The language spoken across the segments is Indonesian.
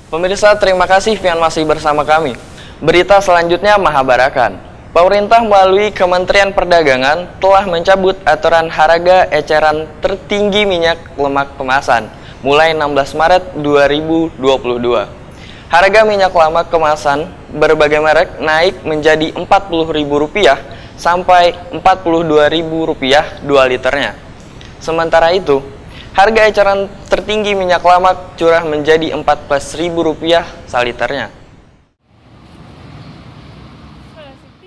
Pemirsa, terima kasih Pian masih bersama kami. Berita selanjutnya Mahabarakan. Pemerintah melalui Kementerian Perdagangan telah mencabut aturan harga eceran tertinggi minyak lemak kemasan mulai 16 Maret 2022. Harga minyak lemak kemasan berbagai merek naik menjadi Rp40.000 sampai Rp42.000 2 liternya. Sementara itu, harga eceran tertinggi minyak lemak curah menjadi Rp14.000 saliternya.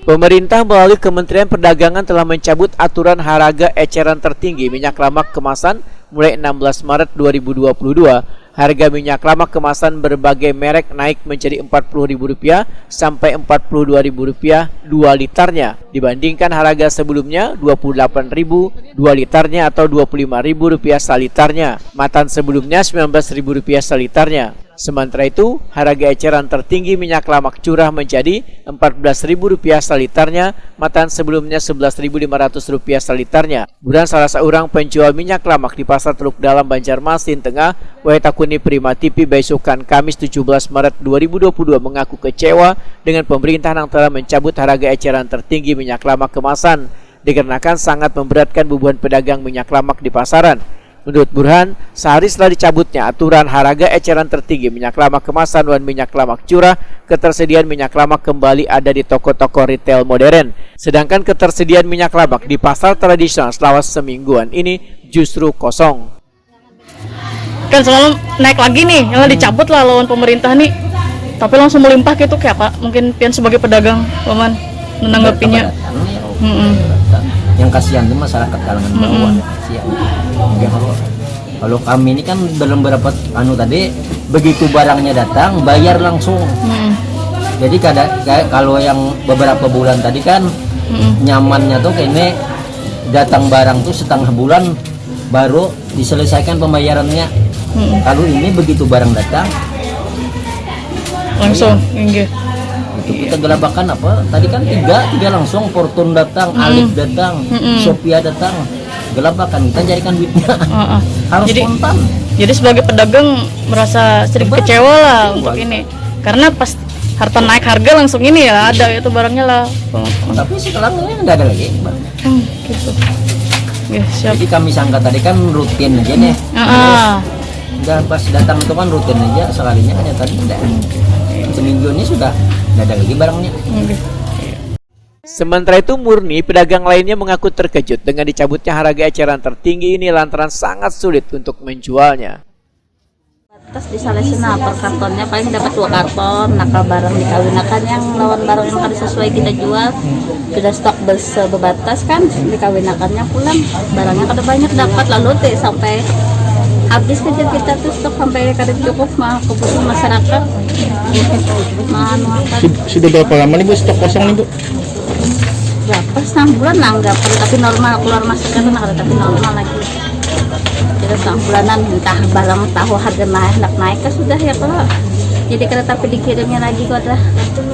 Pemerintah melalui Kementerian Perdagangan telah mencabut aturan harga eceran tertinggi minyak lemak kemasan mulai 16 Maret 2022. Harga minyak lemak kemasan berbagai merek naik menjadi Rp40.000 sampai Rp42.000 2 liternya dibandingkan harga sebelumnya Rp28.000 2 liternya atau Rp25.000 saliternya. Matan sebelumnya Rp19.000 saliternya. Sementara itu, harga eceran tertinggi minyak lemak curah menjadi Rp14.000 saliternya, matan sebelumnya Rp11.500 saliternya. Bulan salah seorang penjual minyak lemak di Pasar Teluk Dalam Banjarmasin Tengah, Waitakuni Prima TV Baisukan Kamis 17 Maret 2022 mengaku kecewa dengan pemerintah yang telah mencabut harga eceran tertinggi minyak lemak kemasan, dikarenakan sangat memberatkan beban pedagang minyak lemak di pasaran. Menurut Burhan, sehari setelah dicabutnya aturan harga eceran tertinggi minyak lemak kemasan dan minyak lemak curah, ketersediaan minyak lemak kembali ada di toko-toko retail modern. Sedangkan ketersediaan minyak lemak di pasar tradisional selama semingguan ini justru kosong. Kan selalu naik lagi nih, yang dicabut lah lawan pemerintah nih. Tapi langsung melimpah gitu kayak apa? Mungkin Pian sebagai pedagang, Paman, menanggapinya. Yang kasihan itu masyarakat kalangan bawah. Kasihan. Ya, kalau kami ini kan dalam beberapa tadi begitu barangnya datang bayar langsung. Jadi kalau yang beberapa bulan tadi kan nyamannya tuh kayaknya datang barang tuh setengah bulan baru diselesaikan pembayarannya. Kalau ini begitu barang datang langsung enggak. Itu kita gelabakan apa? Tadi kan tiga langsung, Fortune datang, Alif datang, Sophia datang. Gelabakan, kita jadikan duitnya. Harus Jadi, spontan. Jadi sebagai pedagang merasa sedikit kecewa lah untuk ini. Karena pas harta naik harga langsung ini ya ada itu barangnya lah. Tapi sekarang ini nggak ada lagi. Gitu. Ya, siap. Jadi kami sangka tadi kan rutin aja nih. Dan pas datang itu kan rutin aja, sekalinya hanya tadi enggak. Seminggu ini sudah nggak ada lagi barangnya. Sementara itu Murni, pedagang lainnya mengaku terkejut dengan dicabutnya harga eceran tertinggi ini lantaran sangat sulit untuk menjualnya. Terus disalesina per kartonnya paling dapat 2 karton. Nah kalau barang dikawinakan yang lawan barang yang kada sesuai kita jual sudah stok berbatas kan, dikawinakannya pulang barangnya kada banyak dapat lalu sampai habis kerja kita tuh stok sampai kada cukup mah kebutuhan masyarakat. Sudah berapa lama nih Bu stok kosong nih Bu? Berapa? 6 bulan lah enggak perlu, tapi normal keluar masuk kan ada tapi normal lagi. Jadi 6 bulanan entah barang tahu harga naik kan sudah ya kalau jadi kada tapi dikirimnya lagi kok ada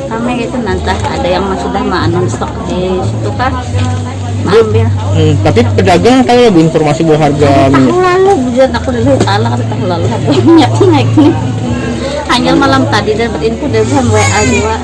kami gitu nanti ada yang sudah non stok di situ kan ambil. Tapi pedagang tahu ya Bu informasi bahwa harga minyak? Tahun lalu bulan aku dulu salah tahun lalu harga minyak naik nih. Hanya malam tadi dapat info dari WA juga.